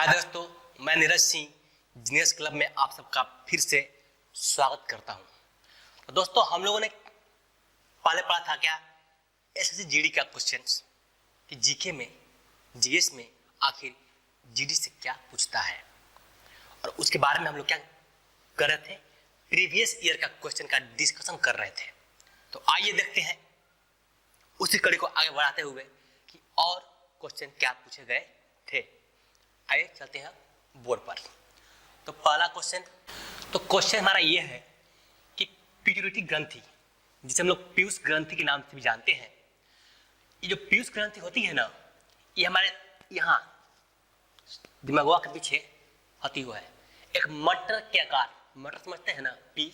हाय दोस्तों, मैं Neeraj Singh genius club में आप सबका फिर से स्वागत करता हूं। तो दोस्तों, हम लोगों ने पहले पढ़ा था क्या एसएससी जीडी का क्वेश्चंस कि जीके में जीएस में आखिर जीडी से क्या पूछता है, और उसके बारे में हम लोग क्या कर रहे थे, प्रीवियस ईयर का क्वेश्चन का डिस्कशन कर रहे थे। तो आइए देखते हैं उसी कड़ी को आगे बढ़ाते हुए कि और क्वेश्चन क्या पूछे गए थे। आइए चलते हैं बोर्ड पर। तो पहला क्वेश्चन हमारा ये है कि पिट्यूटरी ग्रंथि, जिसे हम लोग पीयूष ग्रंथि के नाम से भी जानते हैं, ये जो पीयूष ग्रंथि होती है ना, ये हमारे यहाँ दिमागवा के पीछे होती हुआ है। एक मटर के आकार, मटर समझते हैं ना, पी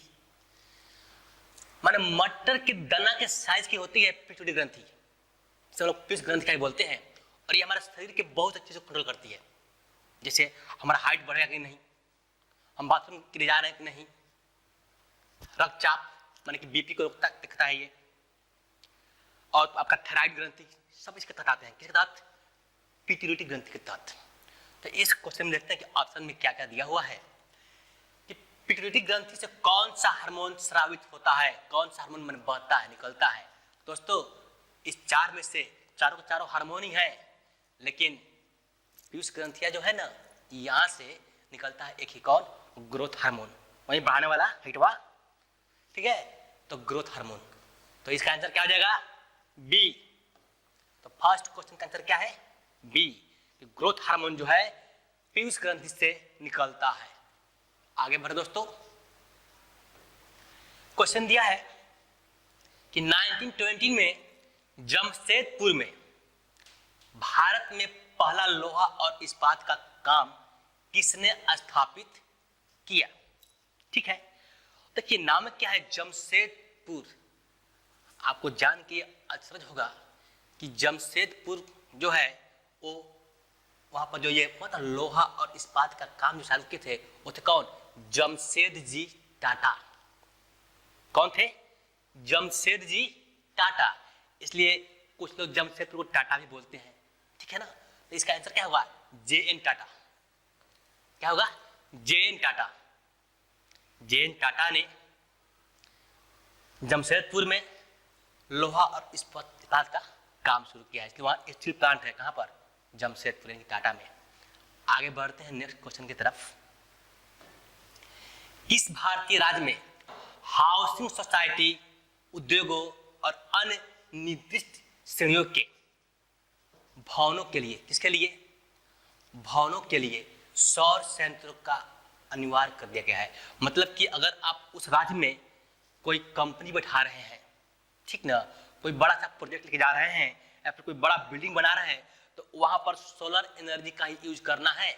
माने मटर के दाना के साइज की होती है पिट्यूटरी ग्रंथि, जिसे हम लोग पीयूष ग्रंथि का बोलते हैं। और ये हमारे शरीर के बहुत अच्छे से कंट्रोल करती है, जैसे हमारा हाइट बढ़ेगा कि नहीं, हम बाथरूम के लिए जा रहे हैं कि नहीं, रक्तचाप माने कि बीपी को रोकता दिखता है ये, और आपका थायराइड ग्रंथि सब इसके तहत आते हैं। किसके तहत? पिट्यूटरी ग्रंथि के तहत। तो इस क्वेश्चन में देखते हैं कि ऑप्शन में क्या क्या दिया हुआ है कि पिट्यूटरी ग्रंथि से कौन सा हार्मोन स्रावित होता है, कौन सा हार्मोन मन बहता है, निकलता है। दोस्तों, इस चार में से चारों के चारों हार्मोन ही है, लेकिन पीयूष ग्रंथिया जो है ना, यहां से निकलता है एक ही कौन, ग्रोथ हार्मोन, वही बढ़ाने वाला हिटवा, ठीक है। तो ग्रोथ हार्मोन, तो इसका आंसर क्या हो जाएगा? बी। तो फर्स्ट क्वेश्चन का आंसर क्या है? बी, कि ग्रोथ हार्मोन जो है पीयूष ग्रंथि से निकलता है। आगे बढ़े दोस्तों, क्वेश्चन दिया है कि 1920 में जमशेदपुर में भारत में पहला लोहा और इस्पात का काम किसने स्थापित किया? ठीक है, देखिए नाम क्या है, जमशेदपुर। आपको जान के आश्चर्य होगा कि जमशेदपुर जो है वो वहां पर जो ये मतलब लोहा और इस्पात का काम जो चालू किए थे वो थे कौन? जमशेद जी टाटा। कौन थे? जमशेद जी टाटा। इसलिए कुछ लोग जमशेदपुर को टाटा भी बोलते हैं, ठीक है ना। तो इसका आंसर क्या होगा? जे.एन. टाटा। क्या होगा? जे.एन. टाटा। जे.एन. टाटा ने जमशेदपुर में लोहा और इस्पात का काम शुरू किया है, इसलिए वहां स्टील प्लांट है। कहां पर? जमशेदपुर यानी टाटा में। आगे बढ़ते हैं नेक्स्ट क्वेश्चन की तरफ। किस भारतीय राज्य में हाउसिंग सोसाइटी, उद्योगों और अन्य निर्दिष्ट श्रेणियों के भवनों के लिए, किसके लिए? भवनों के लिए सौर संयंत्रों का अनिवार्य कर दिया गया है। मतलब कि अगर आप उस राज्य में कोई कंपनी बैठा रहे हैं, ठीक ना, कोई बड़ा सा प्रोजेक्ट लेके जा रहे हैं या फिर कोई बड़ा बिल्डिंग बना रहे हैं, तो वहां पर सोलर एनर्जी का ही यूज करना है,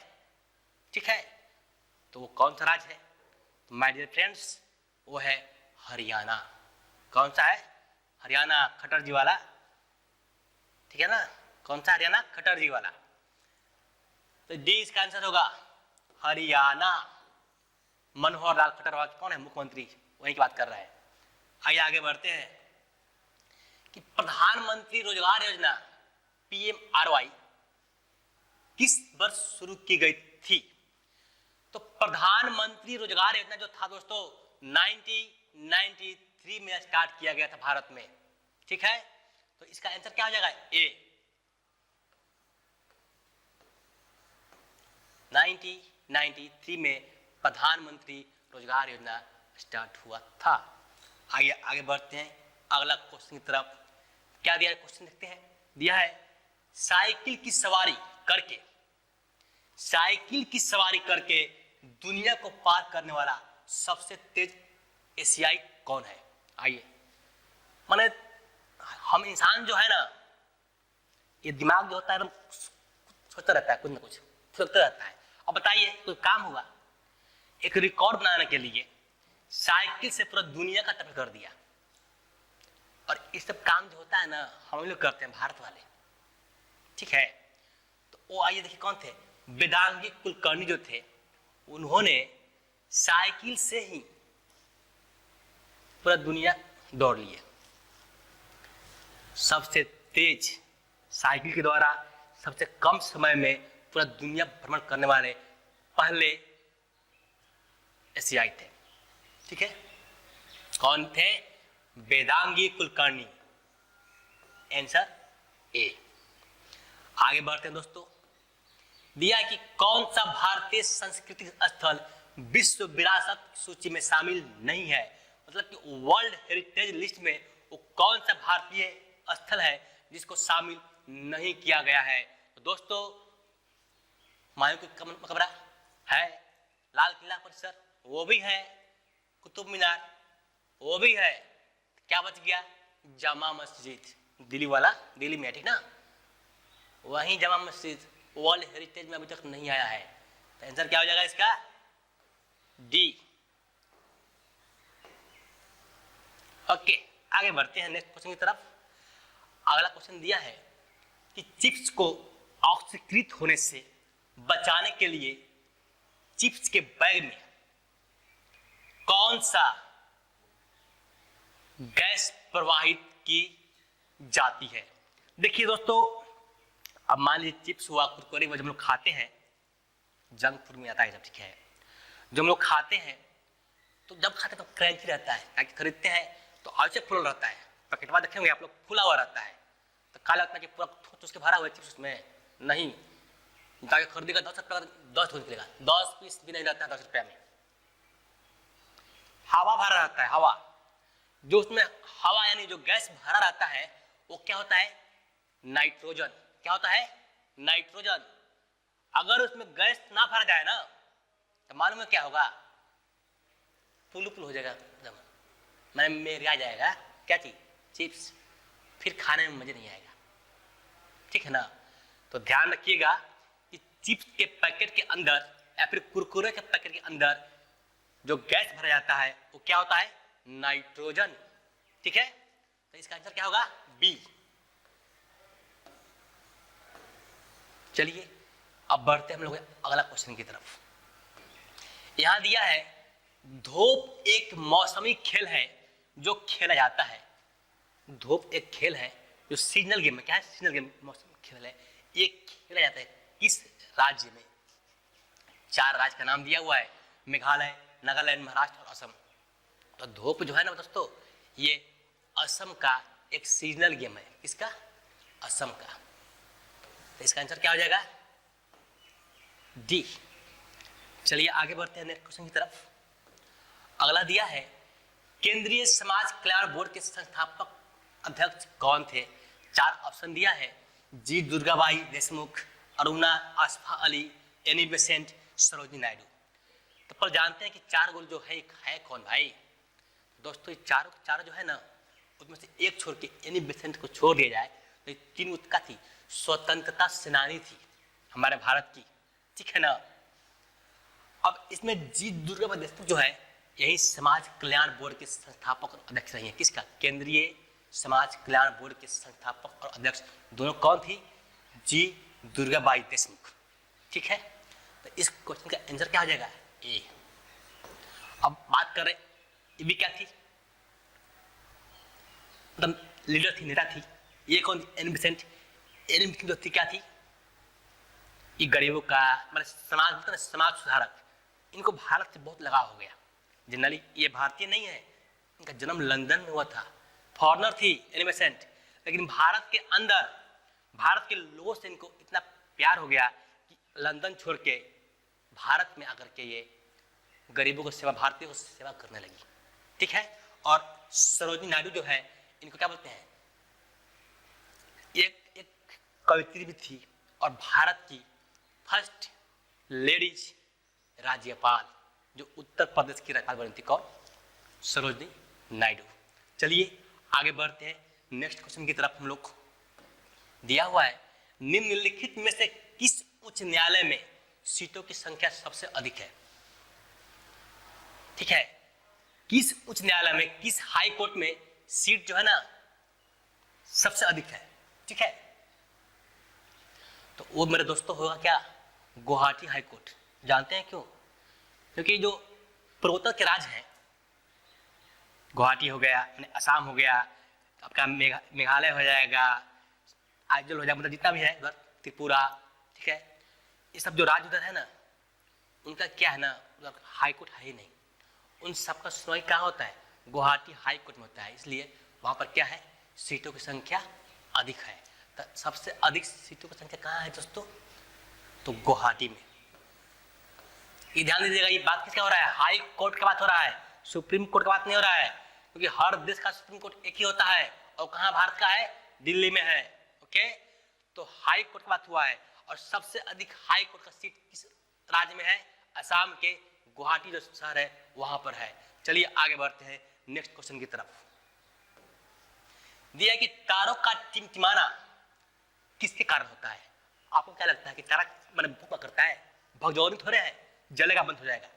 ठीक है। तो वो कौन सा राज्य है? तो माय डियर फ्रेंड्स, वो है हरियाणा। कौन सा है? हरियाणा, खट्टर जी वाला, ठीक है ना। कौन सा? हरियाणा, खट्टर जी वाला। तो डी इसका आंसर होगा, हरियाणा। मनोहर लाल खट्टर कौन है? मुख्यमंत्री, वही की बात कर रहे हैं। आइए आगे बढ़ते हैं कि प्रधानमंत्री रोजगार योजना PMRY किस वर्ष शुरू की गई थी? तो प्रधानमंत्री रोजगार योजना जो था दोस्तों 1993 में स्टार्ट किया गया था भारत में, ठीक है। तो इसका आंसर क्या हो जाएगा? ए। 1993 में प्रधानमंत्री रोजगार योजना स्टार्ट हुआ था। आइए आगे बढ़ते हैं अगला क्वेश्चन की तरफ। क्या दिया है क्वेश्चन, देखते हैं। दिया है साइकिल की सवारी करके, साइकिल की सवारी करके दुनिया को पार करने वाला सबसे तेज एशियाई कौन है? आइए, माने हम इंसान जो है ना, ये दिमाग जो होता है एकदम सोचता रहता है, कुछ ना कुछ सोचता रहता है। अब बताइए, कोई काम हुआ, एक रिकॉर्ड बनाने के लिए साइकिल से पूरा दुनिया का टक्कर कर दिया। और इस सब काम जो होता है ना, हम लोग करते हैं भारत वाले, ठीक है। तो वो आइए देखिए कौन थे? वेदांगी कुलकर्णी जो थे, उन्होंने साइकिल से ही पूरा दुनिया दौड़ लिए। सबसे तेज साइकिल के द्वारा सबसे कम समय में पूरा दुनिया भ्रमण करने वाले पहले एशियाई थे। ठीक है, कौन थे? वेदांगी कुलकर्णी। Answer A. आगे बढ़ते हैं दोस्तों। दिया कि कौन सा भारतीय सांस्कृतिक स्थल विश्व विरासत सूची में शामिल नहीं है, मतलब कि वर्ल्ड हेरिटेज लिस्ट में वो कौन सा भारतीय स्थल है जिसको शामिल नहीं किया गया है। तो दोस्तों, हुमायूं का मकबरा है, लाल किला परिसर वो भी है, कुतुब मीनार वो भी है, क्या बच गया? जामा मस्जिद, दिल्ली वाला, दिल्ली में है, ठीक ना, वहीं जामा मस्जिद वर्ल्ड हेरिटेज में अभी तक नहीं आया है। तो आंसर क्या हो जाएगा इसका? डी। ओके, आगे बढ़ते हैं नेक्स्ट क्वेश्चन की तरफ। अगला क्वेश्चन दिया है कि चिप्स को ऑक्सीकृत होने से बचाने के लिए चिप्स के बैग में कौन सा गैस प्रवाहित की जाती है? देखिए दोस्तों, अब मान लीजिए चिप्स हुआ, कुरकुरे हुआ, जब हम लोग खाते हैं, जंक फूड में आता है, जब ठीक है, जो हम लोग खाते हैं तो जब खाते हैं तो क्रंची रहता है, ताकि खरीदते हैं तो आउचे फुल रहता है, पैकेटवा देखेंगे आप लोग फुला हुआ रहता है, तो क्या लगता है कि पूरा उसके भरा हुआ है चिप्स उसमें? नहीं, जाके खरीदेगा 10 रुपये का 10 निकलेगा, 10 पीस भी नहीं रहता है 10 रुपये में। हवा भरा रहता है, हवा, जो उसमें हवा यानी जो गैस भरा रहता है वो क्या होता है? नाइट्रोजन। क्या होता है? नाइट्रोजन। अगर उसमें गैस ना भरा जाए ना तो मालूम है क्या होगा? पुल हो जाएगा, एकदम मैंने मेरे आ जाएगा क्या चीज? चिप्स, फिर खाने में मजे नहीं आएगा, ठीक है ना। तो ध्यान रखिएगा कि चिप्स के पैकेट के अंदर या फिर कुरकुरे के पैकेट के अंदर जो गैस भरा जाता है वो क्या होता है? नाइट्रोजन, ठीक है। तो इसका आंसर क्या होगा? बी। चलिए अब बढ़ते हैं हम लोग अगला क्वेश्चन की तरफ। यहां दिया है धोप एक मौसमी खेल है जो खेला जाता है। धोप एक खेल है जो सीजनल गेम है। क्या है? सीजनल गेम, मौसमी खेल है। ये खेला जाता है किस राज्य में? 4 राज्य का नाम दिया हुआ है, मेघालय, नागालैंड, महाराष्ट्र और असम। तो धोप जो है ना दोस्तों, ये असम का एक सीजनल गेम है। किसका? असम का। तो इसका आंसर क्या हो जाएगा? डी। चलिए आगे बढ़ते हैं नेक्स्ट क्वेश्चन की तरफ। अगला दिया है केंद्रीय समाज कल्याण बोर्ड के संस्थापक अध्यक्ष कौन थे? 4 ऑप्शन दिया है, जी दुर्गाबाई देशमुख, अरुणा आसफा अली, एनी बेसेंट, सरोजिनी नायडू। तो पर जानते हैं कि 4 गोल जो है कौन भाई? दोस्तों ये चारों जो है ना, उसमें से एक छोड़ के एनी बेसेंट को छोड़ दिया जाए तो 3 उसका थी, स्वतंत्रता सेनानी थी हमारे भारत की, ठीक है ना। अब इसमें जी दुर्गाबाई देशमुख जो है यही समाज कल्याण बोर्ड के संस्थापक और अध्यक्ष रही है। किसका? केंद्रीय समाज कल्याण बोर्ड के संस्थापक और अध्यक्ष दोनों कौन थी? जी दुर्गाबाई देशमुख, ठीक है। तो इस क्वेश्चन का आंसर क्या हो जाएगा? ए। अब बात करें ये भी क्या थी? मतलब लीडर थी, नेता थी। ये कौन थी? Annie Besant. एनी बेसेंट जो थी क्या थी? ये गरीबों का मतलब समाज, समाज सुधारक। इनको भारत से बहुत लगाव हो गया। जनरली ये भारतीय नहीं है, इनका जन्म लंदन में हुआ था, फॉरेनर थी एनी बेसेंट, लेकिन भारत के अंदर भारत के लोगों से इनको इतना प्यार हो गया कि लंदन छोड़ के भारत में आकर के ये गरीबों को सेवा, भारतीयों को सेवा करने लगी, ठीक है। और सरोजिनी नायडू जो है इनको क्या बोलते हैं? एक कवित्री भी थी और भारत की फर्स्ट लेडीज राज्यपाल जो उत्तर प्रदेश की राज्यपाल बनी थी। कौन? सरोजिनी नायडू। चलिए आगे बढ़ते हैं नेक्स्ट क्वेश्चन की तरफ। हम लोग दिया हुआ है निम्नलिखित में से किस उच्च न्यायालय में सीटों की संख्या सबसे अधिक है? ठीक है, किस उच्च न्यायालय में, किस हाई कोर्ट में सीट जो है ना सबसे अधिक है? ठीक है, तो वो मेरे दोस्तों होगा क्या? Guwahati high court. जानते हैं क्यों? क्योंकि जो पूर्वोत्तर के राज्य हैं, गुवाहाटी हो गया, असम हो गया, आपका मेघालय हो जाएगा, आइजल हो जाएगा, मतलब जितना भी है उधर, त्रिपुरा, ठीक है, ये सब जो राज्य उधर है ना, उनका क्या है ना, उधर हाई कोर्ट है ही नहीं। उन सबका सुनवाई कहाँ होता है? गुवाहाटी हाई कोर्ट में होता है। इसलिए वहाँ पर क्या है, सीटों की संख्या अधिक है। तो सबसे अधिक सीटों की संख्या कहाँ है दोस्तों? तो गुवाहाटी में। ये ध्यान दीजिएगा, ये बात किसका हो रहा है? हाई कोर्ट का बात हो रहा है, सुप्रीम कोर्ट का बात नहीं हो रहा है, क्योंकि हर देश का सुप्रीम कोर्ट एक ही होता है। और कहाँ भारत का है? दिल्ली में है। ओके, तो हाई कोर्ट की बात हुआ है। और सबसे अधिक हाई कोर्ट का सीट किस राज्य में है? असम के गुवाहाटी जो शहर है वहां पर है। चलिए आगे बढ़ते हैं नेक्स्ट क्वेश्चन की तरफ। दिया कि तारों का टिमटिमाना किसके कारण होता है? आपको क्या लगता है कि तारा मैंने भूखा करता है? भगजौनी थोड़े है, जलेगा बंद हो जाएगा।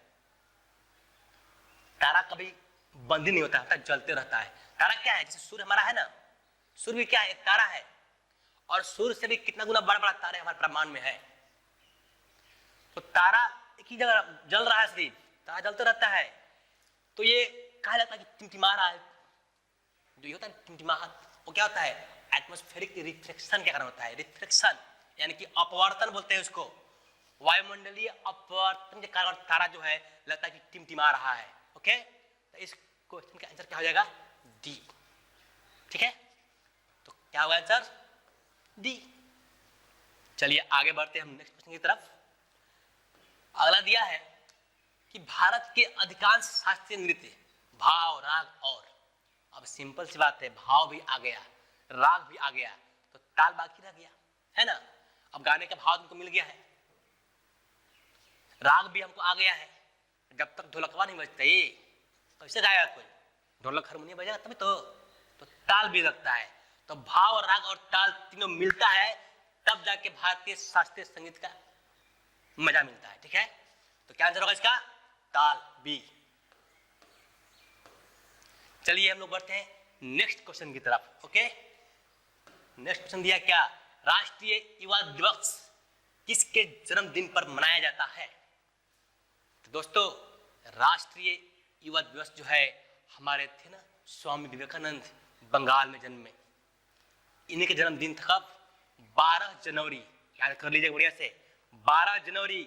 तारा कभी बंद ही नहीं होता है, जलते रहता है। तारा क्या है? जैसे सूर्य हमारा है ना, सूर्य भी क्या है? तारा है। और सूर्य से भी कितना गुना बड़ा बड़ा तारे हमारे ब्रह्मांड में है। तो तारा एक ही जगह जल रहा है, सिर्फ तारा जलते रहता है। तो ये कहा जाता है कि टिमटिमा रहा है। जो ये होता है टिमटिमाहट, वो क्या होता है? एटमॉस्फेरिक रिफ्लेक्शन के कारण होता है। रिफ्लेक्शन यानी कि अपवर्तन बोलते हैं उसको। वायुमंडलीय अपवर्तन के कारण तारा जो है लगता है कि टिमटिमा रहा है। ओके, तो इस क्वेश्चन का आंसर क्या हो जाएगा? डी। ठीक है, तो क्या होगा आंसर? डी। चलिए आगे बढ़ते हैं हम नेक्स्ट क्वेश्चन की तरफ। अगला दिया है कि भारत के अधिकांश शास्त्रीय नृत्य भाव, राग और, अब सिंपल सी बात है, भाव भी आ गया, राग भी आ गया, तो ताल बाकी रह गया है ना। अब गाने का भाव तुमको मिल गया है, राग भी हमको आ गया है। जब तक ढोलकवा नहीं बजता ये कैसे गाएगा कोई? ढोलक हारमोनियम बजेगा तभी तो ताल भी लगता है। तो भाव, राग और ताल तीनों मिलता है, तब जाके भारतीय शास्त्रीय संगीत का मजा मिलता है। ठीक है, तो क्या आंसर होगा इसका? ताल, बी। चलिए हम लोग बढ़ते हैं नेक्स्ट क्वेश्चन की तरफ। ओके, नेक्स्ट क्वेश्चन दिया क्या? राष्ट्रीय युवा दिवस किसके जन्मदिन पर मनाया जाता है? तो दोस्तों, राष्ट्रीय युवा दिवस जो है हमारे थे ना स्वामी विवेकानंद, बंगाल में जन्मे। इन्हीं के जन्मदिन था कब? 12 जनवरी, याद कर लीजिए बढ़िया से। 12 जनवरी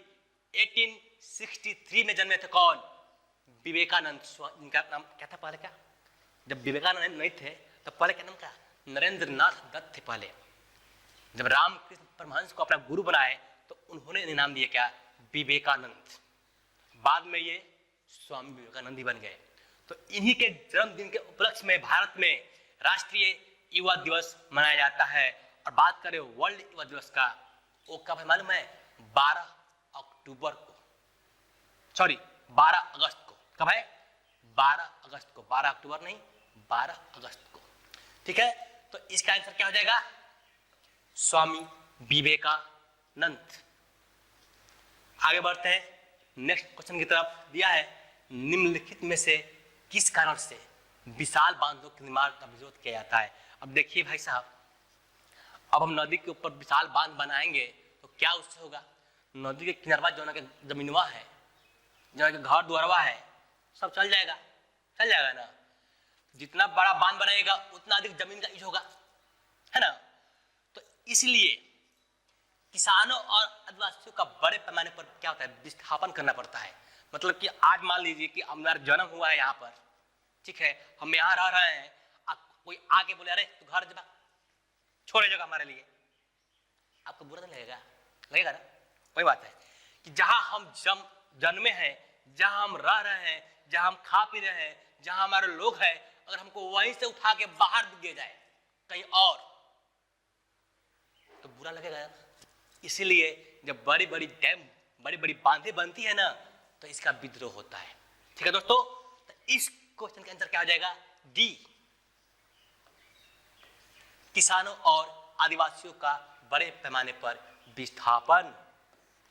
1863 में जन्मे थे। कौन? विवेकानंद। इनका नाम क्या था पहले? क्या, जब विवेकानंद नहीं थे तब पहले क्या नाम था? नरेंद्र नाथ दत्त थे पहले। जब रामकृष्ण परमहंस को अपना गुरु बनाए तो उन्होंने इन्हें नाम दिया क्या? विवेकानंद। बाद में ये स्वामी विवेकानंद ही बन गए। तो इन्हीं के जन्मदिन के उपलक्ष्य में भारत में राष्ट्रीय युवा दिवस मनाया जाता है। और बात करें वर्ल्ड युवा दिवस का, वो कब है मालूम है? 12 अक्टूबर को, सॉरी 12 अगस्त को। कब है? 12 अगस्त को, 12 अक्टूबर नहीं, 12 अगस्त को। ठीक है, तो इसका आंसर क्या हो जाएगा? स्वामी विवेकानंद। आगे बढ़ते हैं नेक्स्ट क्वेश्चन की तरफ। दिया है निम्नलिखित में से किस कारण से विशाल बांधों के निर्माण का विरोध किया जाता है? अब देखिए भाई साहब, अब हम नदी के ऊपर विशाल बांध बनाएंगे तो क्या उससे होगा? नदी के किनारवा जो के जमीनवा है, जो के घर द्वारवा है, सब चल जाएगा ना। जितना बड़ा बांध बनाएगा उतना अधिक जमीन का यूज होगा, है ना। तो इसलिए किसानों और आदिवासियों का बड़े पैमाने पर क्या होता है? विस्थापन करना पड़ता है। मतलब कि आज मान लीजिए कि हमारा जन्म हुआ है यहाँ पर, ठीक है, हम यहाँ रह रहे हैं, कोई आके बोले अरे तू घर जा, छोड़े जगह हमारे लिए, आपको बुरा नहीं लगेगा? लगेगा ना। वही बात है कि जहां हम जन्मे हैं, जहां हम रह रहे हैं, जहां हम खा पी रहे हैं, जहां हमारे लोग हैं, अगर हमको वहीं से उठा के बाहर दिए जाए कहीं और, तो बुरा लगेगा ना। इसीलिए जब बड़ी बड़ी डैम, बड़ी बड़ी बांधें बनती है ना, तो इसका विद्रोह होता है। ठीक है दोस्तों, तो इस क्वेश्चन का आंसर क्या हो जाएगा? डी, किसानों और आदिवासियों का बड़े पैमाने पर विस्थापन।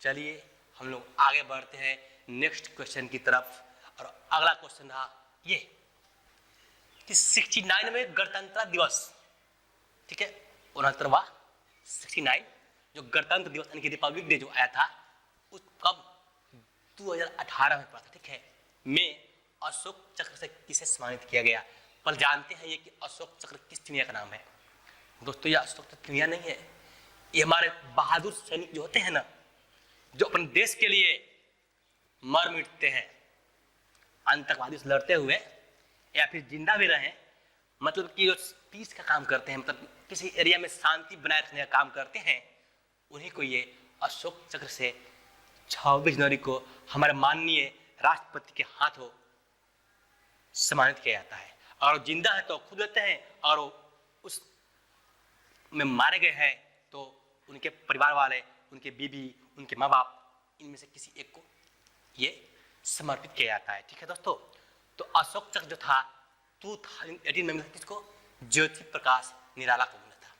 चलिए हम लोग आगे बढ़ते हैं नेक्स्ट क्वेश्चन की तरफ। और अगला क्वेश्चन रहा ये कि 69 में गणतंत्र दिवस, ठीक है, 69वां 69 जो गणतंत्र दिवस यानी कि रिपब्लिक डे जो आया था, उस कब? 2018 में पड़ा था। ठीक है, में अशोक चक्र से किसे सम्मानित किया गया? पर जानते हैं ये कि अशोक चक्र किस चिड़िया का नाम है? दोस्तों ये अशोक चक्र चिड़िया नहीं है, ये हमारे बहादुर सैनिक जो होते हैं ना, जो अपने देश के लिए मर मिटते हैं, आतंकवादी से लड़ते हुए या फिर जिंदा भी रहें, मतलब कि जो पीस का काम करते हैं, मतलब किसी एरिया में शांति बनाए रखने का काम करते हैं, उन्हीं को ये अशोक चक्र से 26 जनवरी को हमारे माननीय राष्ट्रपति के हाथों सम्मानित किया जाता है। और जिंदा है तो खुद देते हैं, और उस में मारे गए हैं तो उनके परिवार वाले, उनके बीवी, उनके माँ बाप, इनमें से किसी एक को ये समर्पित किया जाता है। ठीक है दोस्तों, तो अशोक चक्र जो था 2018 में मिला, किसको? ज्योति प्रकाश निराला को मिला था।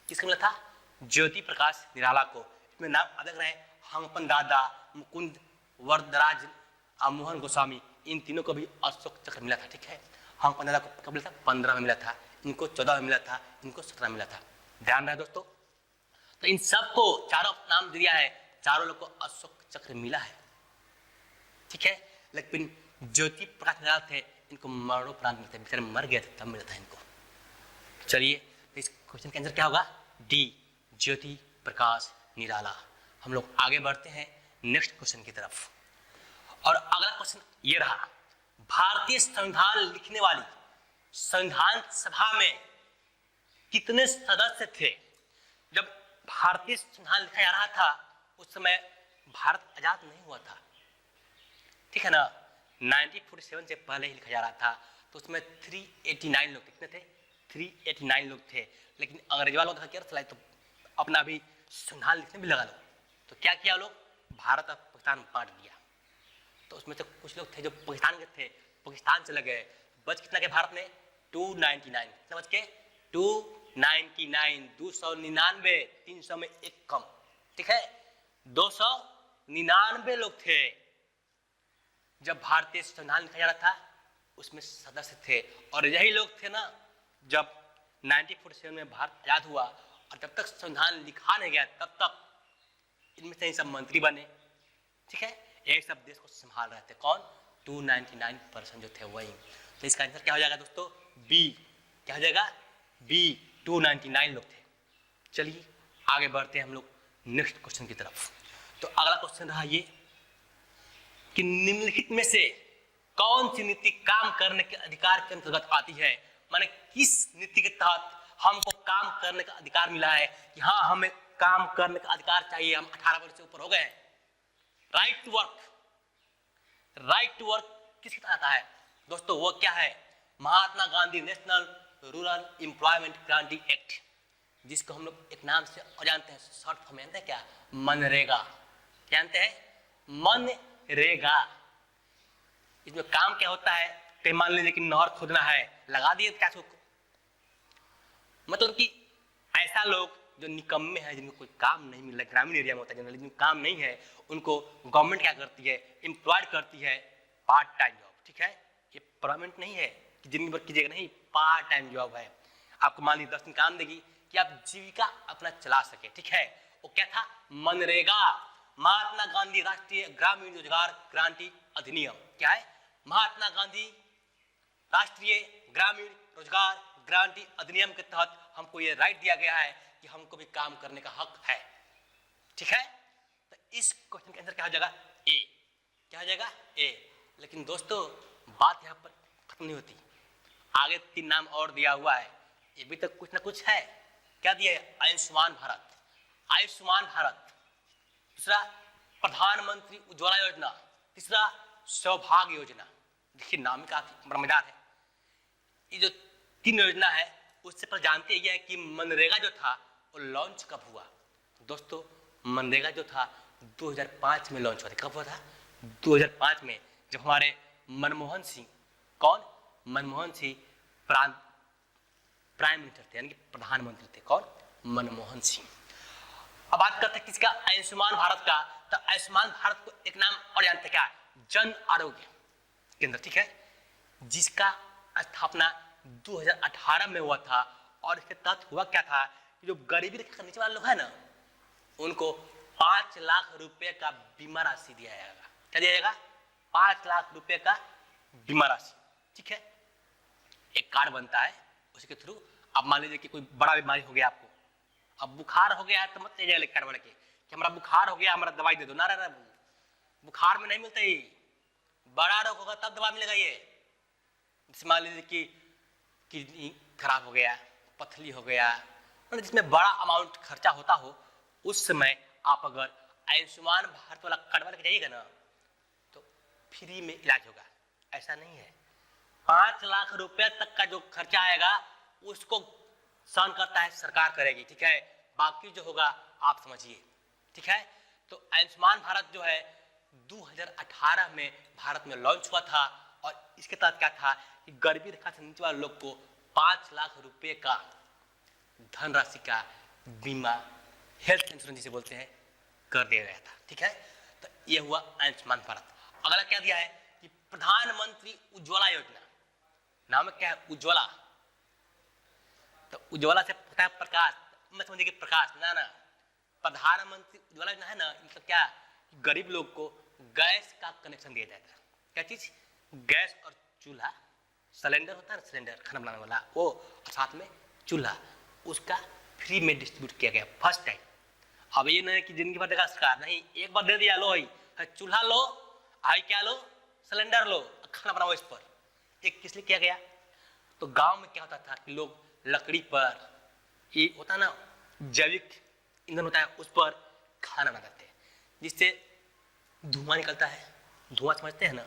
किसको मिला था? ज्योति प्रकाश निराला को। इसमें नाम अलग रहे, हंगपन दादा, मुकुंद वरदराज, मोहन गोस्वामी, इन तीनों को भी अशोक चक्र मिला था। ठीक है, हंगपन दादा को कब मिला था? 15 में मिला था, इनको 14 में मिला था, इनको 17 में मिला था। ध्यान रहे दोस्तों। तो इन सबको चारों नाम दिया है, चारों लोग को अशोक चक्र मिला है। ठीक है, लेकिन ज्योति प्रकाश निराला थे, इनको मरणोपरांत मिलते, बेचारे मर गए थे तब मिला था इनको। चलिए, तो इस क्वेश्चन का आंसर क्या होगा? डी, ज्योति प्रकाश निराला। हम लोग आगे बढ़ते हैं नेक्स्ट क्वेश्चन की तरफ। और अगला क्वेश्चन ये रहा, भारतीय संविधान लिखने वाली संविधान सभा में कितने सदस्य थे? जब भारतीय संविधान लिखा जा रहा था उस समय भारत आजाद नहीं हुआ था, ठीक है ना। 1947 से पहले ही लिखा जा रहा था, तो उसमें 389 लोग थे। कितने थे? 389 लोग थे। लेकिन अंग्रेज वालों का क्या चला, तो अपना भी संविधान लिखने भी लगा लो, तो क्या किया लोग? भारत और पाकिस्तान बांट दिया। तो उसमें से कुछ लोग थे जो पाकिस्तान के थे, पाकिस्तान चले गए। बच कितना के भारत में? 299। कितना बच के? 299, 299, 300 में एक कम। ठीक है, 299 लोग थे जब भारतीय संविधान लिखा जा रहा था, उसमें सदस्य थे। और यही लोग थे ना जब 1947 में भारत आजाद हुआ, और जब तक संविधान लिखा नहीं गया तब तक इनमें से सब मंत्री बने। ठीक है, यही सब देश को संभाल रहे थे। कौन? 299% जो थे वही। तो इसका आंसर क्या हो जाएगा दोस्तों? बी। क्या हो जाएगा? बी, 299 लोग थे। चलिए आगे बढ़ते हैं हम लोग नेक्स्ट क्वेश्चन की तरफ। तो अगला क्वेश्चन रहा ये कि निम्नलिखित में से कौन सी नीति काम करने के अधिकार के अंतर्गत आती है? माने किस नीति के तहत हमको काम करने का अधिकार मिला है कि हाँ हमें काम करने का अधिकार चाहिए, हम 18 वर्ष से ऊपर हो गए हैं। Right to work. Right to work किसके तहत आता है दोस्तों? वो क्या है? Mahatma Gandhi national rural employment guarantee act, जिसको हम लोग एक नाम से और जानते हैं, शॉर्ट फॉर्म जानते हैं क्या? मनरेगा। जानते हैं? मनरेगा। इसमें काम क्या होता है? कहीं मान लीजिए कि नहर खोदना है, लगा दिए क्या को, मतलब कि ऐसा लोग जो निकम्मे हैं, जिनको कोई काम नहीं मिल रहा, ग्रामीण एरिया में होता है जनरली, जिनको काम नहीं है, उनको गवर्नमेंट क्या करती है? एम्प्लॉयड करती है पार्ट टाइम जॉब। ठीक है, ये परमानेंट नहीं है कि जिंदगी भर कीजिएगा, नहीं, पार्ट टाइम जॉब है। आपको मान लीजिए 10 दिन काम देगी कि आप जीविका अपना चला सके। ठीक है, वो क्या था? मनरेगा, महात्मा गांधी राष्ट्रीय ग्रामीण रोजगार गारंटी अधिनियम। क्या है? महात्मा गांधी राष्ट्रीय ग्रामीण रोजगार गारंटी अधिनियम के तहत हमको ये राइट दिया गया है कि हमको भी काम करने का हक है। ठीक है, तो इस क्वेश्चन के आंसर क्या हो जाएगा? ए। क्या हो जाएगा? ए। लेकिन दोस्तों बात यहाँ पर खत्म नहीं होती, आगे 3 नाम और दिया हुआ है, ये भी तो कुछ ना कुछ है। क्या दिया है? आयुष्मान भारत, आयुष्मान भारत। दूसरा प्रधानमंत्री उज्ज्वला योजना, तीसरा सौभाग्य योजना। देखिए नाम ही काफी मजेदार है। ये जो 3 योजना है उससे पर जानते ही है कि मनरेगा जो था वो लॉन्च कब हुआ दोस्तों? मनरेगा जो था 2005 में लॉन्च हुआ था। कब हुआ था? 2005 में, जब हमारे मनमोहन सिंह, कौन? मनमोहन सिंह प्राइम मिनिस्टर थे, यानी कि प्रधानमंत्री थे। कौन? मनमोहन सिंह। अब बात करते हैं किसका? आयुष्मान भारत का। तो आयुष्मान भारत को एक नाम और जानते हैं क्या? जन आरोग्य केंद्र। ठीक है, जिसका स्थापना 2018 में हुआ था। और इसके तहत हुआ क्या था कि जो गरीबी रेखा नीचे वाले लोग हैं ना, उनको 5 लाख रुपए का बीमा राशि दिया जाएगा। क्या दिया जाएगा? 5 लाख रुपए का बीमा राशि। ठीक है, एक कार्ड बनता है, उसके थ्रू अब मान लीजिए कि कोई बड़ा बीमारी हो गया आपको, अब बुखार हो गया है तो मत ले जाइए कार्ड वाले के, कि हमारा बुखार हो गया, हमारा दवाई दे दो, ना ना, बुखार में नहीं मिलता ही, बड़ा रोग होगा तब दवा मिलेगा। ये जैसे मान लीजिए कि किडनी खराब हो गया, पथरी हो गया, मतलब जिसमें बड़ा अमाउंट खर्चा होता हो, उस समय आप अगर आयुष्मान भारत वाला कार्ड बना के जाइएगा ना तो फ्री में इलाज होगा। ऐसा नहीं है, 5 लाख रुपए तक का जो खर्चा आएगा उसको सहन करता है सरकार करेगी, ठीक है, बाकी जो होगा आप समझिए, ठीक है। तो आयुष्मान भारत जो है 2018 में भारत में लॉन्च हुआ था और इसके तहत क्या था कि गरीबी रेखा से नीचे वाले लोग को 5 लाख रुपए का धनराशि का बीमा, हेल्थ इंश्योरेंस जिसे बोलते हैं, कर दिया गया था, ठीक है। तो ये हुआ आयुष्मान भारत। अगला क्या दिया है कि प्रधानमंत्री उज्ज्वला योजना, नाम क्या है, उज्ज्वला। तो उज्ज्वला से पता है प्रकाश, मैं समझिए कि प्रकाश, ना ना, प्रधानमंत्री उज्ज्वला योजना है ना, मतलब क्या, गरीब लोग को गैस का कनेक्शन दिया जाता है। क्या चीज, गैस और चूल्हा, सिलेंडर होता है ना, सिलेंडर खाना बनाने वाला वो, और साथ में चूल्हा, उसका फ्री में डिस्ट्रीब्यूट किया गया फर्स्ट टाइम। अब ये नहीं कि जिंदगी भर देगा सरकार, नहीं, एक बार दे दिया, लो है चूल्हा लो, आई क्या लो, सिलेंडर लो, खाना बनाओ इस पर। एक किस लिए किया गया, तो गांव में क्या होता था कि लोग लकड़ी पर, ये होता ना जैविक ईंधन होता है, उस पर खाना बनाते हैं, जिससे धुआं निकलता है। धुआं समझते हैं ना,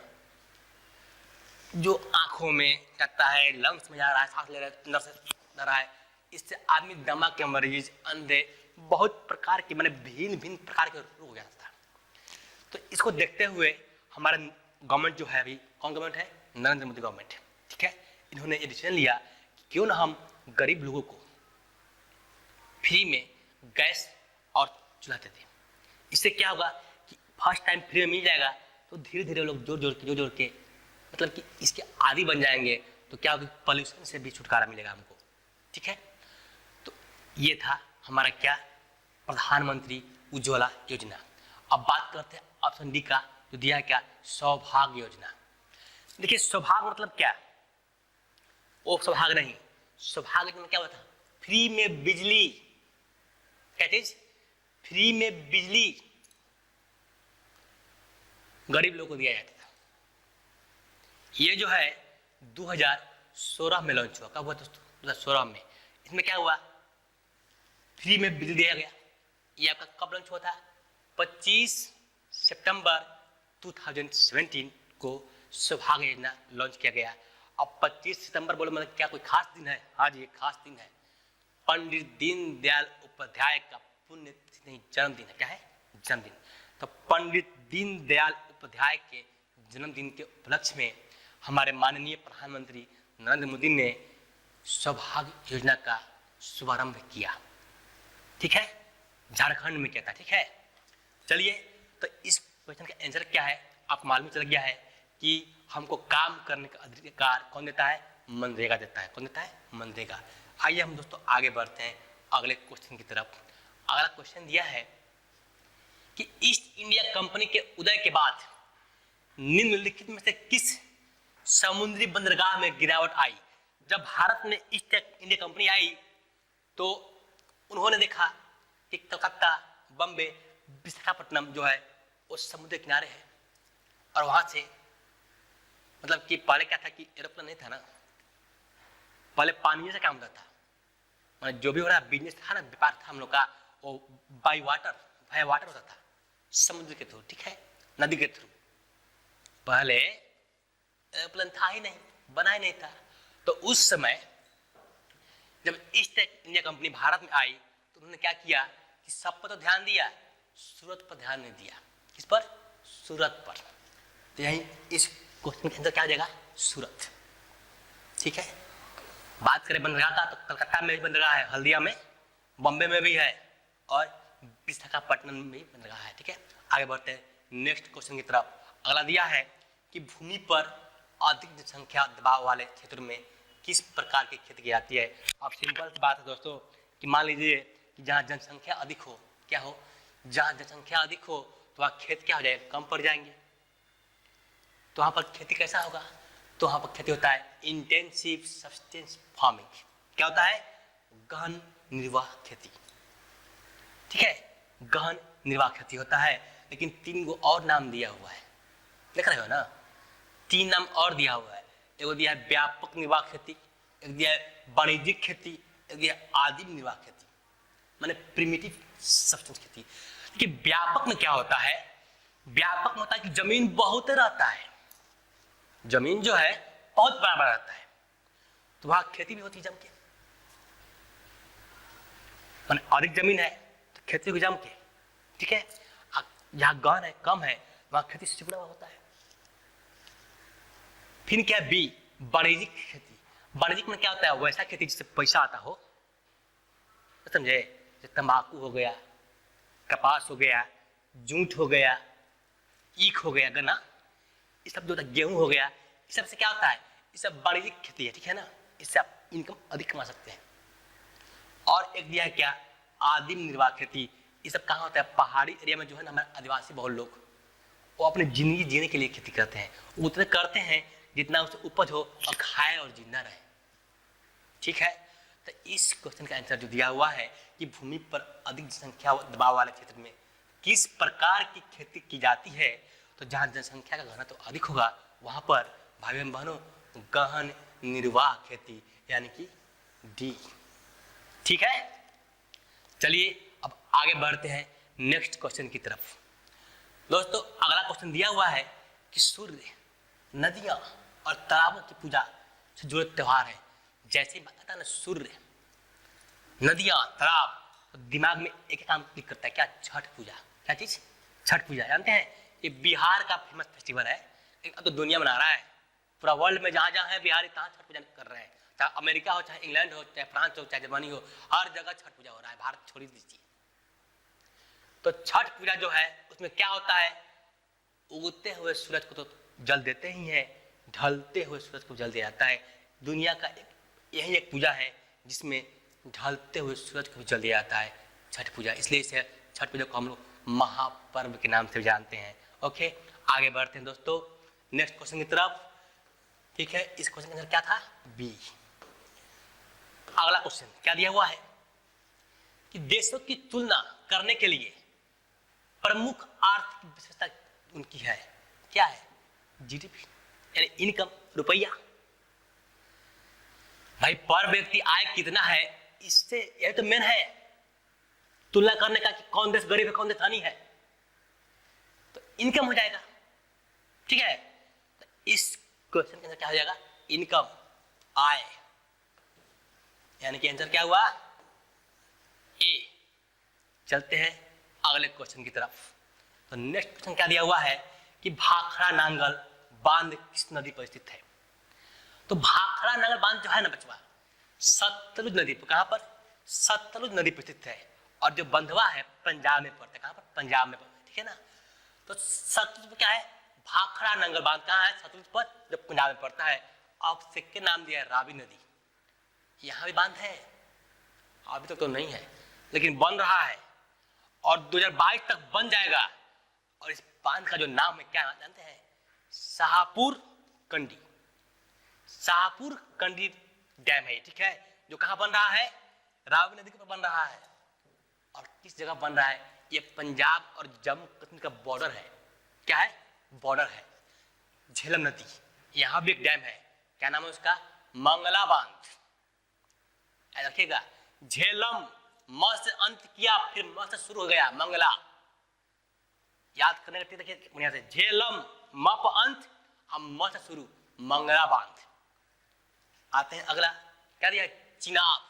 जो आंखों में जाता है, लंग्स में जा रहा है, सांस ले रहा है, इससे आदमी दमा के मरीज, अंधे, बहुत प्रकार के, माने भिन्न भिन्न प्रकार के रोग हो जाता है। तो इसको देखते हुए हमारा गवर्नमेंट जो है, अभी कौन गवर्नमेंट है, नरेंद्र मोदी गवर्नमेंट, ठीक है, इन्होंने ये डिसीजन लिया कि क्यों ना हम गरीब लोगों को फ्री में गैस और चूल्हा दे दें। इससे क्या होगा कि फर्स्ट टाइम फ्री में मिल जाएगा तो धीरे धीरे लोग जोड़ के मतलब कि इसके आदी बन जाएंगे, तो क्या होगा, पॉल्यूशन से भी छुटकारा मिलेगा हमको, ठीक है। तो ये था हमारा क्या, प्रधानमंत्री उज्ज्वला योजना। अब बात करते हैं ऑप्शन डी का, जो दिया है क्या, सौभाग्य योजना। देखिए सौभाग्य मतलब क्या, वो सौभाग्य नहीं, सौभाग्य में क्या होता है, फ्री में बिजली, क्या चीज, फ्री में बिजली गरीब लोगों को दिया जाता था। ये जो है 2016 में लॉन्च हुआ। कब हुआ दोस्तों, 2016 में। इसमें क्या हुआ, फ्री में बिजली दिया गया। ये आपका कब लॉन्च हुआ था, 25 सितंबर 2017 को सौभाग्य योजना लॉन्च किया गया। अब 25 सितंबर बोले मतलब क्या कोई खास दिन है, हाँ जी खास दिन है, पंडित दीनदयाल उपाध्याय का पुण्य नहीं, जन्मदिन है। क्या है, जन्मदिन। तो पंडित दीनदयाल उपाध्याय के जन्मदिन के उपलक्ष्य में हमारे माननीय प्रधानमंत्री नरेंद्र मोदी ने सौभाग्य योजना का शुभारंभ किया, ठीक है, झारखंड में किया था, ठीक है। चलिए, तो इस क्वेश्चन का आंसर क्या है, आपको मालूम चल गया है कि हमको काम करने का अधिकार कौन देता है, मनरेगा देता है। कौन देता है, मनरेगा। आइए हम दोस्तों आगे बढ़ते हैं अगले क्वेश्चन की तरफ। अगला क्वेश्चन दिया है कि ईस्ट इंडिया कंपनी के उदय के बाद निम्नलिखित में से किस समुद्री बंदरगाह में गिरावट आई। जब भारत में ईस्ट इंडिया कंपनी आई तो उन्होंने देखा कि कलकत्ता, बम्बे, विशाखापट्टनम जो है वो समुद्र किनारे है, और वहां से मतलब कि पहले क्या था कि एरोप्लेन नहीं था ना, पहले पानी से काम होता था, मतलब जो भी हो रहा बिजनेस था ना, व्यापार था हम लोग का, वो बाई वाटर, वाया वाटर होता था, समुद्र के थ्रू, ठीक है, नदी के थ्रू। पहले एरोप्लेन था ही नहीं, बना ही नहीं था। तो उस समय जब ईस्ट इंडिया कंपनी भारत में आई तो उन्होंने क्या किया कि सब पर तो ध्यान दिया, सूरत पर ध्यान नहीं दिया। किस पर, सूरत पर। तो यही इस क्वेश्चन के अंदर क्या हो जाएगा, सूरत, ठीक है। बात करें बंदरगाह का तो कलकत्ता में भी बंदरगाह है, हल्दिया में, बॉम्बे में भी है, और विशाखापट्टनम में भी बंदरगाह है, ठीक है। आगे बढ़ते हैं नेक्स्ट क्वेश्चन की तरफ। अगला दिया है कि भूमि पर अधिक जनसंख्या दबाव वाले क्षेत्र में किस प्रकार की खेती की जाती है। अब सिंपल सी बात है दोस्तों कि मान लीजिए कि जहाँ जनसंख्या अधिक हो, क्या हो, जहाँ जनसंख्या अधिक हो तो वहाँ खेत क्या हो जाएगा, कम पड़ जाएंगे। तो वहाँ पर खेती कैसा होगा, तो वहाँ पर खेती होता है इंटेंसिव सब्सटेंस फार्मिंग। क्या होता है, गहन निर्वाह खेती, ठीक है, गहन निर्वाह खेती होता है, लेकिन 3 गो और नाम दिया हुआ है, देख रहे हो ना, 3 नाम और दिया हुआ है। एगो दिया है व्यापक निर्वाह खेती, एक दिया है वाणिज्यिक खेती, एक दिया है आदिम निर्वाह खेती, माने प्रिमिटिव सब्सटेंस खेती। कि व्यापक में क्या होता है, व्यापक में होता है कि जमीन बहुत रहता है, जमीन जो है बहुत बड़ा रहता है, तो वहां खेती भी होती है जम के, माने अधिक जमीन है तो खेती को जम के, ठीक है। जहां गहन है, कम है, वहां खेती से जुड़ा हुआ होता है। फिर क्या है बी, वाणिज्यिक खेती। वाणिज्यिक में क्या होता है, वैसा खेती जिससे पैसा आता हो, समझे, जैसे तंबाकू हो गया, कपास हो गया, जूट हो गया, ईख हो गया, गन्ना, ये सब जो गेहूं हो गया, इस सब से क्या होता है, ये सब वाणिज्यिक खेती है, ठीक है ना, इससे आप इनकम अधिक कमा सकते हैं। और एक दिया है क्या, आदिम निर्वाह खेती। ये सब कहाँ होता है, पहाड़ी एरिया में जो है ना, हमारे आदिवासी बहुत लोग वो अपनी जिंदगी जीने के लिए खेती करते हैं, उतने करते हैं जितना उसे उपज हो और खाए और जिंदा रहे, ठीक है। तो इस क्वेश्चन का आंसर जो दिया हुआ है कि भूमि पर अधिक जनसंख्या दबाव वाले क्षेत्र में किस प्रकार की खेती की जाती है, तो जहाँ जनसंख्या का घनत्व तो अधिक होगा वहां पर भाई बहनों गहन निर्वाह खेती, यानी कि डी, ठीक है। चलिए अब आगे बढ़ते हैं नेक्स्ट क्वेश्चन की तरफ। दोस्तों अगला क्वेश्चन दिया हुआ है कि सूर्य, नदियां और तालाबों की पूजा से जुड़े त्योहार है। जैसे ही बात आता है ना सूर्य, नदियां, तालाब, तो दिमाग में एक काम क्लिक करता है, क्या, छठ पूजा। क्या चीज, छठ पूजा। जानते हैं ये बिहार का फेमस फेस्टिवल है, अब तो दुनिया मना रहा है, पूरा वर्ल्ड में जहाँ जहाँ है बिहारी तहाँ छठ पूजा कर रहे हैं, चाहे अमेरिका हो, चाहे इंग्लैंड हो, चाहे फ्रांस हो, चाहे जर्मनी हो, हर जगह छठ पूजा हो रहा है, भारत छोड़ दीजिए। तो छठ पूजा जो है उसमें क्या होता है, उगते हुए सूरज को तो जल देते ही हैं, ढलते हुए सूरज को जल दिया जाता है। दुनिया का यही एक पूजा है जिसमें ढलते हुए सूरज को भी जल दिया जाता है, छठ पूजा। इसलिए इसे छठ पूजा को हम लोग महापर्व के नाम से जानते हैं। ओके, आगे बढ़ते हैं दोस्तों नेक्स्ट क्वेश्चन की तरफ, ठीक है। इस क्वेश्चन का आंसर क्या था, बी। अगला क्वेश्चन क्या दिया हुआ है कि देशों की तुलना करने के लिए प्रमुख आर्थिक विशेषता उनकी है, क्या है, जीडीपी यानी इनकम, रुपया। भाई पर व्यक्ति आय कितना है, इससे यह तो मेन है तुलना करने का कि कौन देश गरीब है कौन देश धनी है, तो इनकम हो जाएगा, ठीक है। तो इस क्वेश्चन के अंदर क्या हो जाएगा, इनकम, आय, यानी कि आंसर क्या हुआ, ए। चलते हैं अगले क्वेश्चन की तरफ। तो नेक्स्ट क्वेश्चन क्या दिया हुआ है कि भाखड़ा नांगल बांध किस नदी पर स्थित है। तो भाखड़ा नांगल बांध जो है ना बचवा, सतलुज नदी पर, कहां पर, सतलुज नदी पर स्थित है, और जो बंधवा है पंजाब में पड़ता है, कहां पर, पंजाब में पड़ता है, ठीक है ना। तो सतलुज पर क्या है, भाखड़ा नांगल बांध कहां है, सतलुज पर, जो पंजाब में पड़ता है। अब सेकंड नाम दिया है रावी नदी, यहां भी बांध है, अभी तक तो नहीं है लेकिन बन रहा है और 2022 तक बन जाएगा। और इस बांध का जो नाम है क्या जानते हैं, शाहपुर कंडी, शाहपुर कंडी डैम है, ठीक है, जो कहां बन रहा है, रावी नदी के ऊपर बन रहा है। और किस जगह बन रहा है, ये पंजाब और जम्मू कश्मीर का बॉर्डर है, क्या है, बॉर्डर है, झेलम नदी, यहां भी एक डैम है, क्या नाम है उसका, मंगला बांध। याद रखिएगा, झेलम म से अंत किया फिर म से शुरू हो गया, मंगला, याद करने का देखिए बढ़िया से, झेलम म पर अंत और म से शुरू, मंगला बांध। आते हैं अगला, क्या दिया, चिनाब।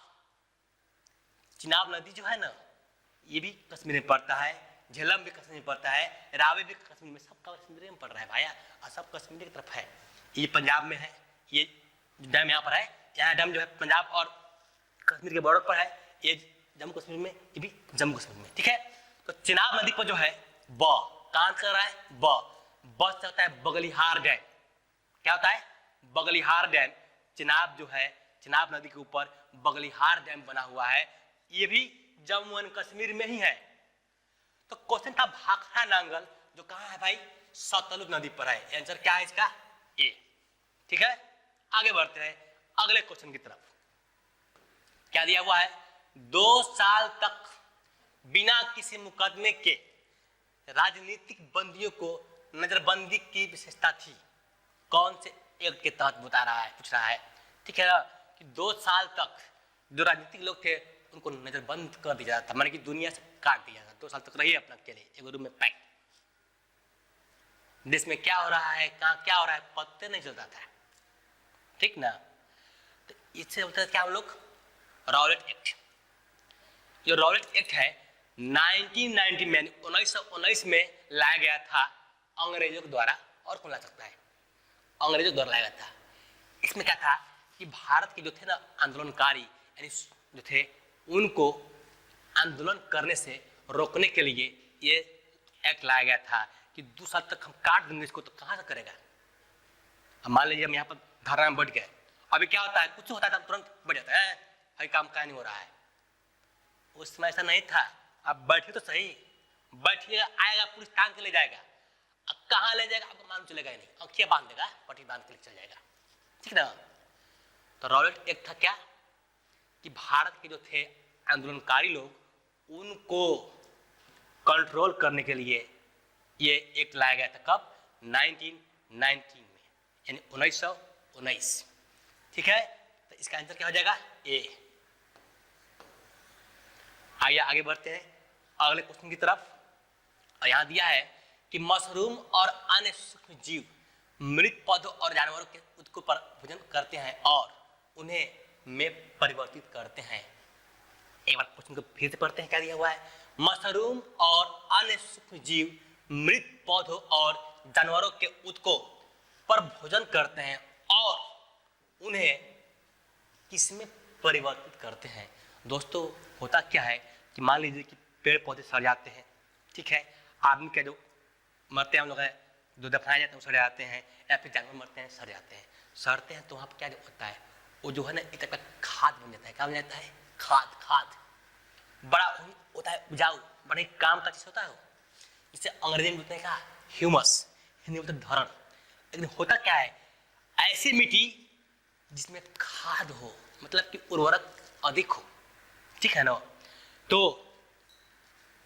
चिनाब नदी जो है ना, ये भी कश्मीर में पड़ता है, झेलम भी कश्मीर में पड़ता है, रावी भी कश्मीर में, सब कश्मीर में पड़ रहा है भाई, और सब कश्मीर की तरफ है। ये पंजाब में है, ये डैम यहाँ पर है, यहाँ डैम जो है पंजाब और कश्मीर के बॉर्डर पर है, ये जम्मू कश्मीर में, ये भी जम्मू कश्मीर में, ठीक है। तो चिनाब नदी पर जो है ब, कहां कर रहा है, ब से होता है बगलिहार डैम, क्या होता है, बगलिहार डैम। चिनाब जो है, चिनाब नदी के ऊपर बगलिहार डैम बना हुआ है, ये भी जम्मू एंड कश्मीर में ही है। तो क्वेश्चन था भाखड़ा नांगल, जो कहां है भाई, सतलुज नदी पर है, आंसर क्या है इसका, ए, ठीक है। आगे बढ़ते हैं अगले क्वेश्चन की तरफ, क्या दिया हुआ है, 2 साल तक बिना किसी मुकदमे के राजनीतिक बंदियों को नजरबंदी की विशेषता थी। कौन से एक्ट के तहत बता रहा है, पूछ रहा है, ठीक है ना, कि 2 साल तक जो राजनीतिक लोग थे उनको नजरबंद कर दिया जाता, माने कि दुनिया से काट दिया जाता। 2 साल तक रहिए अपना अकेले एक रूम में पैक। देश में क्या हो रहा है, कहाँ क्या हो रहा है, पता नहीं चलता था, ठीक ना। तो इससे होता है क्या, हम लोग रॉलेट एक्ट, जो रॉलेट एक्ट है 1990 में 1919 में लाया गया था अंग्रेजों के द्वारा। और कौन ला सकता है, अंग्रेजों के द्वारा लाया गया था। इसमें क्या था कि भारत के जो थे ना आंदोलनकारी, यानी जो थे, उनको आंदोलन करने से रोकने के लिए ये एक्ट लाया गया था कि 2 साल तक हम काट देंगे इसको, तो कहाँ से करेगा। अब मान लीजिए हम यहाँ पर धरना में बैठ गए, अभी क्या होता है, कुछ होता है तो तुरंत बैठ जाता है, भाई काम क्या नहीं हो रहा है। उस समय ऐसा नहीं था, अब बैठे तो सही, बैठिएगा, आएगा पुलिस टांग के ले जाएगा। अब कहाँ ले जाएगा आपको मालूम चलेगा ही नहीं, आँखें बांध देगा, पट्टी बांध के चल जाएगा, ठीक ना। तो रॉलेट एक्ट था क्या कि भारत के जो थे आंदोलनकारी लोग, उनको कंट्रोल करने के लिए ये एक्ट लाया गया था। कब, 1919 में, यानी 1919, ठीक है। तो इसका आंसर क्या हो जाएगा, ए। आइए आगे बढ़ते हैं अगले क्वेश्चन की तरफ। और यहाँ दिया है कि मशरूम और अन्य सूक्ष्म जीव मृत पौधों और जानवरों के उत्तकों पर भोजन करते हैं और उन्हें में परिवर्तित करते हैं। एक बार क्वेश्चन को फिर से पढ़ते हैं, क्या दिया हुआ है, मशरूम और अन्य सूक्ष्म जीव मृत पौधों और जानवरों के उत्तकों पर भोजन करते हैं और उन्हें किसमें परिवर्तित करते हैं। दोस्तों होता क्या है कि मान लीजिए कि पेड़ पौधे सड़ जाते हैं, ठीक है, आदमी के जो मरते हैं हम लोग हैं, जो दफनाए जाते हैं वो सड़ जाते हैं, या फिर जानवर मरते हैं सड़ जाते हैं। सड़ते हैं तो वहाँ पर क्या होता है, वो जो है ना एक तरह का खाद बन जाता है। क्या बन जाता है, खाद। खाद बड़ा होता है, उपजाऊ, बड़े काम का चीज होता है वो। इसे अंग्रेजी में बोलते हैं क्या, ह्यूमस, हिंदी में बोलते हैं धरण। लेकिन होता क्या है, ऐसी मिट्टी जिसमें खाद हो, मतलब कि उर्वरक अधिक हो, ठीक है ना। तो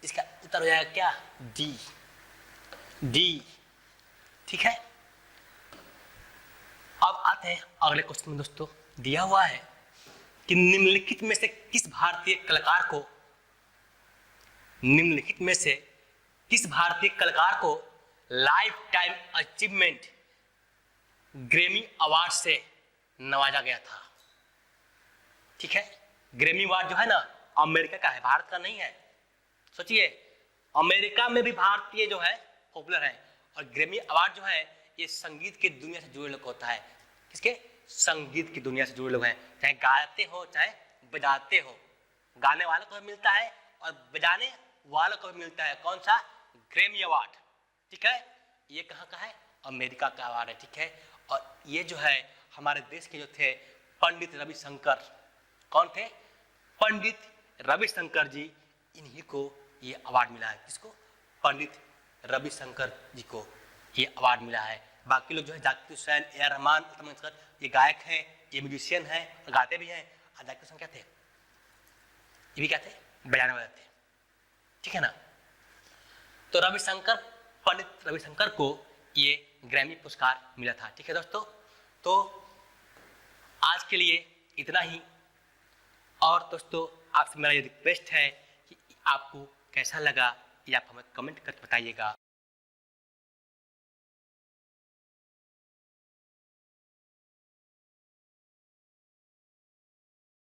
इसका उत्तर हो जाएगा क्या, डी, ठीक है। अब आते हैं अगले क्वेश्चन में। दोस्तों दिया हुआ है कि निम्नलिखित में से किस भारतीय कलाकार को life time achievement Grammy award से नवाजा गया था, ठीक है। ग्रैमी अवार्ड जो है ना अमेरिका का है, भारत का नहीं है। सोचिए, अमेरिका में भी भारतीय जो है पॉपुलर है, और ग्रैमी अवार्ड जो है ये संगीत की दुनिया से जुड़े लोग होता है। किसके, संगीत की दुनिया से जुड़े लोग हैं, चाहे गाते हो चाहे बजाते हो। गाने वालों को भी मिलता है और बजाने वालों को भी मिलता है। कौन सा, ग्रैमी अवार्ड, ठीक है। ये कहाँ का है, अमेरिका का अवार्ड है, ठीक है। और ये जो है हमारे देश के जो थे पंडित रविशंकर, कौन थे, पंडित रविशंकर जी, इन्हीं को ये अवार्ड मिला है। किसको, पंडित रविशंकर जी को ये अवार्ड मिला है। बाकी लोग जो है जाकिर हुसैन, ए रहमान, ये गायक हैं, ये म्यूजिशियन हैं, गाते भी हैं। और जाकिर हुसैन क्या थे, ये भी क्या थे, बजाने वाले थे, ठीक है ना। तो पंडित रविशंकर को ये ग्रैमी पुरस्कार मिला था, ठीक है दोस्तों। तो आज के लिए इतना ही। और दोस्तों आपसे मेरा ये रिक्वेस्ट है कि आपको कैसा लगा ये आप हमें कमेंट करके बताइएगा।